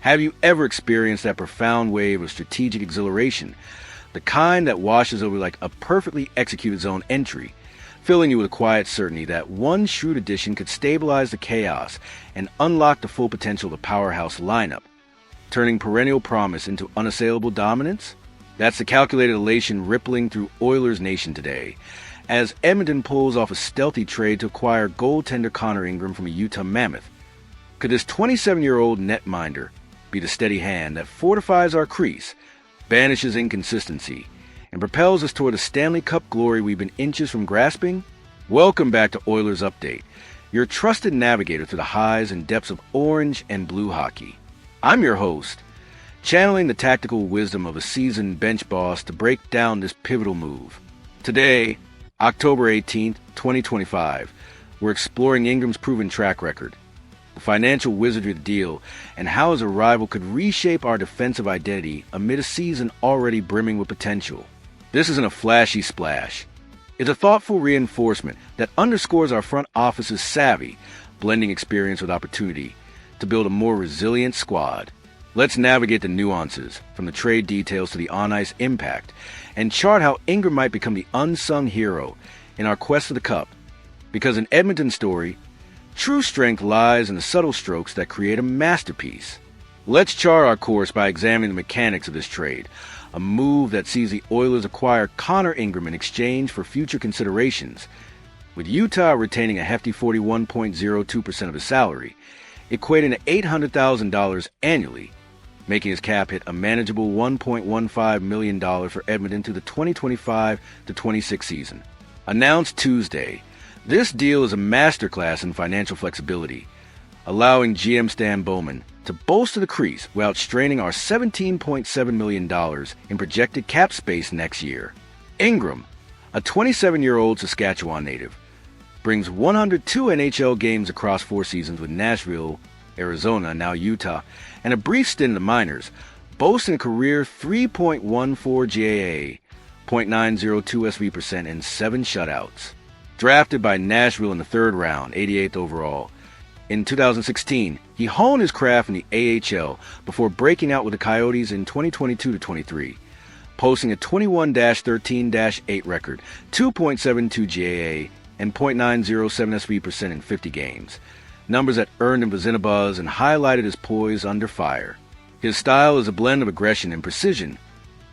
Have you ever experienced that profound wave of strategic exhilaration, the kind that washes over like a perfectly executed zone entry, filling you with a quiet certainty that one shrewd addition could stabilize the chaos and unlock the full potential of the powerhouse lineup, turning perennial promise into unassailable dominance? That's the calculated elation rippling through Oilers Nation today, as Edmonton pulls off a stealthy trade to acquire goaltender Connor Ingram from a Utah Mammoth. Could this 27-year-old netminder be the steady hand that fortifies our crease, banishes inconsistency, and propels us toward the Stanley Cup glory we've been inches from grasping? Welcome back to Oilers Update, your trusted navigator through the highs and depths of orange and blue hockey. I'm your host, channeling the tactical wisdom of a seasoned bench boss to break down this pivotal move. Today, October 18th, 2025, we're exploring Ingram's proven track record, the financial wizardry of the deal, and how his arrival could reshape our defensive identity amid a season already brimming with potential. This isn't a flashy splash. It's a thoughtful reinforcement that underscores our front office's savvy, blending experience with opportunity to build a more resilient squad. Let's navigate the nuances, from the trade details to the on-ice impact, and chart how Ingram might become the unsung hero in our quest for the Cup. Because in Edmonton's story, true strength lies in the subtle strokes that create a masterpiece. Let's chart our course by examining the mechanics of this trade, a move that sees the Oilers acquire Connor Ingram in exchange for future considerations, with Utah retaining a hefty 41.02% of his salary, equating to $800,000 annually, making his cap hit a manageable $1.15 million for Edmonton to the 2025-26 season. Announced Tuesday, this deal is a masterclass in financial flexibility, allowing GM Stan Bowman to bolster the crease without straining our $17.7 million in projected cap space next year. Ingram, a 27-year-old Saskatchewan native, brings 102 NHL games across 4 seasons with Nashville, Arizona, now Utah, and a brief stint in the minors, boasting a career 3.14 GAA, .902 SV%, and 7 shutouts. Drafted by Nashville in the 3rd round, 88th overall. In 2016, he honed his craft in the AHL before breaking out with the Coyotes in 2022-23, posting a 21-13-8 record, 2.72 GAA, and .907 SV% in 50 games, numbers that earned him Vezina and highlighted his poise under fire. His style is a blend of aggression and precision.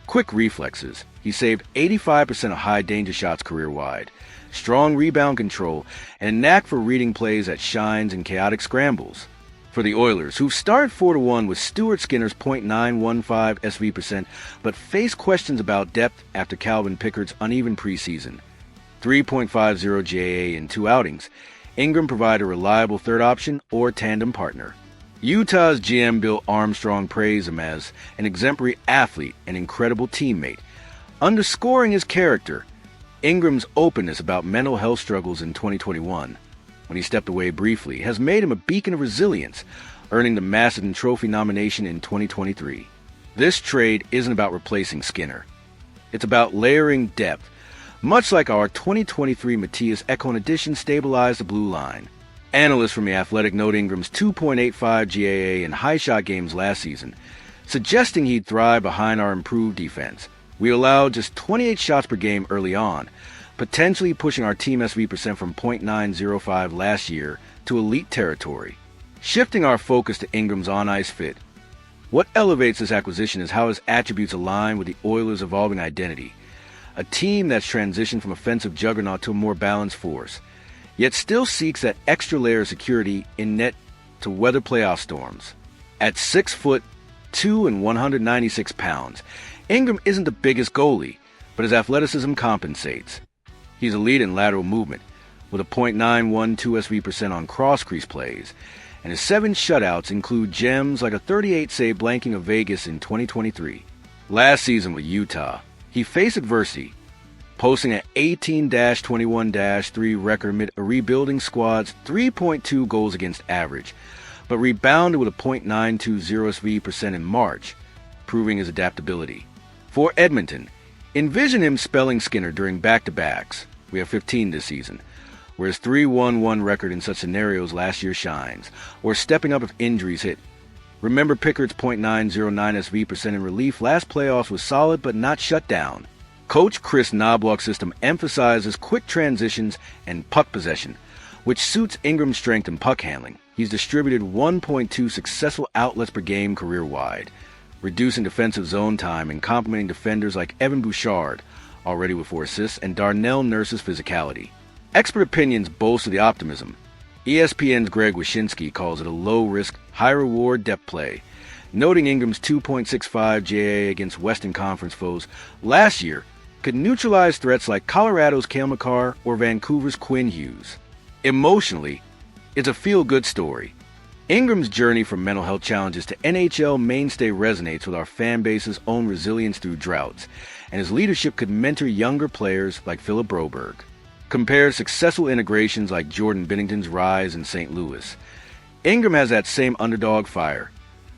Quick reflexes. He saved 85% of high-danger shots career-wide, strong rebound control, and a knack for reading plays that shines in chaotic scrambles. For the Oilers, who've started 4-1 with Stuart Skinner's .915 SV%, but face questions about depth after Calvin Pickard's uneven preseason, 3.50 GAA in 2 outings, Ingram provided a reliable third option or tandem partner. Utah's GM Bill Armstrong praised him as an exemplary athlete and incredible teammate, underscoring his character. Ingram's openness about mental health struggles in 2021, when he stepped away briefly, has made him a beacon of resilience, earning the Massey Trophy nomination in 2023. This trade isn't about replacing Skinner. It's about layering depth, much like our 2023 Matthias Ekholm addition stabilized the blue line. Analysts from The Athletic note Ingram's 2.85 GAA in high shot games last season, suggesting he'd thrive behind our improved defense. We allowed just 28 shots per game early on, potentially pushing our team SV% from .905 last year to elite territory. Shifting our focus to Ingram's on-ice fit, what elevates this acquisition is how his attributes align with the Oilers' evolving identity, a team that's transitioned from offensive juggernaut to a more balanced force, yet still seeks that extra layer of security in net to weather playoff storms. At 6'2" and 196 pounds, Ingram isn't the biggest goalie, but his athleticism compensates. He's elite in lateral movement, with a .912 SV% on cross-crease plays, and his 7 shutouts include gems like a 38-save blanking of Vegas in 2023. Last season with Utah, he faced adversity, posting an 18-21-3 record amid a rebuilding squad's 3.2 goals against average, but rebounded with a .920 SV% in March, proving his adaptability. For Edmonton, envision him spelling Skinner during back-to-backs. We have 15 this season, where his 3-1-1 record in such scenarios last year shines, or stepping up if injuries hit. Remember Pickard's .909 SV% in relief last playoffs was solid but not shut down. Coach Chris' Knobloch system emphasizes quick transitions and puck possession, which suits Ingram's strength in puck handling. He's distributed 1.2 successful outlets per game career-wide, reducing defensive zone time and complementing defenders like Evan Bouchard, already with 4 assists, and Darnell Nurse's physicality. Expert opinions bolster the optimism. ESPN's Greg Wyshynski calls it a low-risk, high-reward depth play, noting Ingram's 2.65 JA against Western Conference foes last year could neutralize threats like Colorado's Cale Makar or Vancouver's Quinn Hughes. Emotionally, it's a feel-good story. Ingram's journey from mental health challenges to NHL mainstay resonates with our fan base's own resilience through droughts, and his leadership could mentor younger players like Philip Broberg. Compare successful integrations like Jordan Binnington's rise in St. Louis. Ingram has that same underdog fire,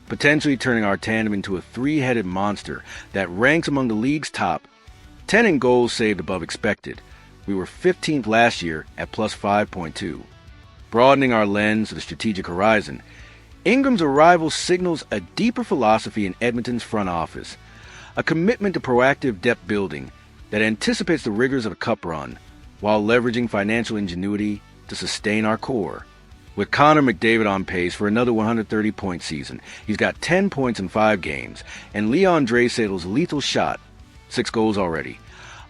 potentially turning our tandem into a three-headed monster that ranks among the league's top. 10 in goals saved above expected. We were 15th last year at plus 5.2. Broadening our lens to the strategic horizon, Ingram's arrival signals a deeper philosophy in Edmonton's front office, a commitment to proactive depth building that anticipates the rigors of a cup run while leveraging financial ingenuity to sustain our core. With Connor McDavid on pace for another 130-point season, he's got 10 points in 5 games, and Leon Draisaitl's lethal shot, 6 goals already.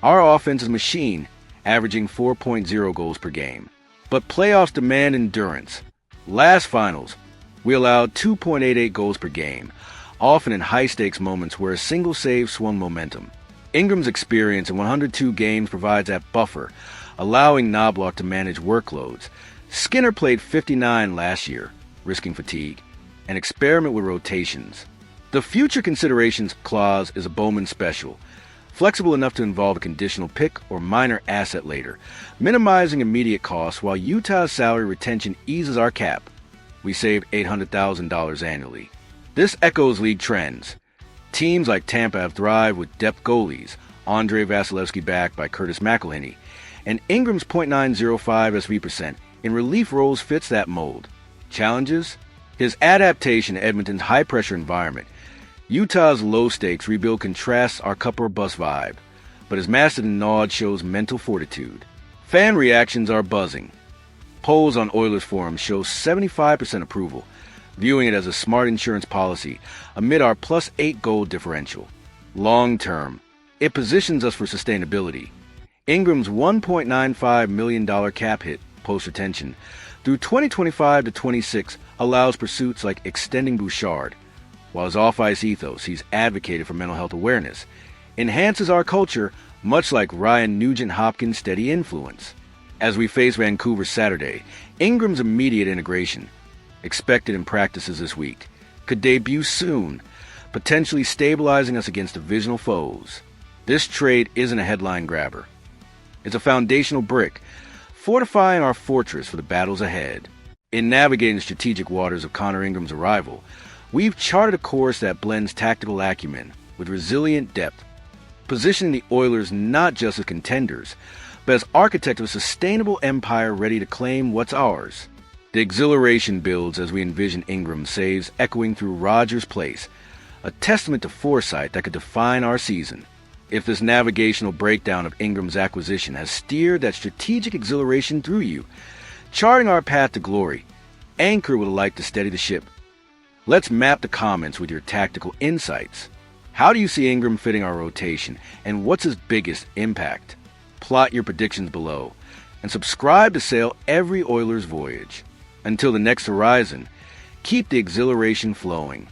Our offense is a machine, averaging 4.0 goals per game. But playoffs demand endurance. Last finals, we allowed 2.88 goals per game, often in high-stakes moments where a single save swung momentum. Ingram's experience in 102 games provides that buffer, allowing Knobloch to manage workloads. Skinner played 59 last year, risking fatigue, and experiment with rotations. The future considerations clause is a Bowman special, flexible enough to involve a conditional pick or minor asset later, minimizing immediate costs while Utah's salary retention eases our cap. We save $800,000 annually. This echoes league trends. Teams like Tampa have thrived with depth goalies, Andrei Vasilevsky backed by Curtis McElhinney, and Ingram's .905 SV% in relief roles fits that mold. Challenges? His adaptation to Edmonton's high-pressure environment. Utah's low-stakes rebuild contrasts our cup or bust vibe, but his mastered and gnawed shows mental fortitude. Fan reactions are buzzing. Polls on Oilers forums show 75% approval, viewing it as a smart insurance policy amid our +8 goal differential. Long-term, it positions us for sustainability. Ingram's $1.95 million cap hit post-retention through 2025 to 26 allows pursuits like extending Bouchard, while his off-ice ethos, he's advocated for mental health awareness, enhances our culture much like Ryan Nugent-Hopkins' steady influence. As we face Vancouver Saturday, Ingram's immediate integration, expected in practices this week, could debut soon, potentially stabilizing us against divisional foes. This trade isn't a headline grabber. It's a foundational brick, fortifying our fortress for the battles ahead. In navigating the strategic waters of Connor Ingram's arrival, we've charted a course that blends tactical acumen with resilient depth, positioning the Oilers not just as contenders, but as architects of a sustainable empire ready to claim what's ours. The exhilaration builds as we envision Ingram saves echoing through Rogers Place, a testament to foresight that could define our season. If this navigational breakdown of Ingram's acquisition has steered that strategic exhilaration through you, charting our path to glory, anchor with a light to steady the ship. Let's map the comments with your tactical insights. How do you see Ingram fitting our rotation, and what's his biggest impact? Plot your predictions below, and subscribe to sail every Oilers voyage. Until the next horizon, keep the exhilaration flowing.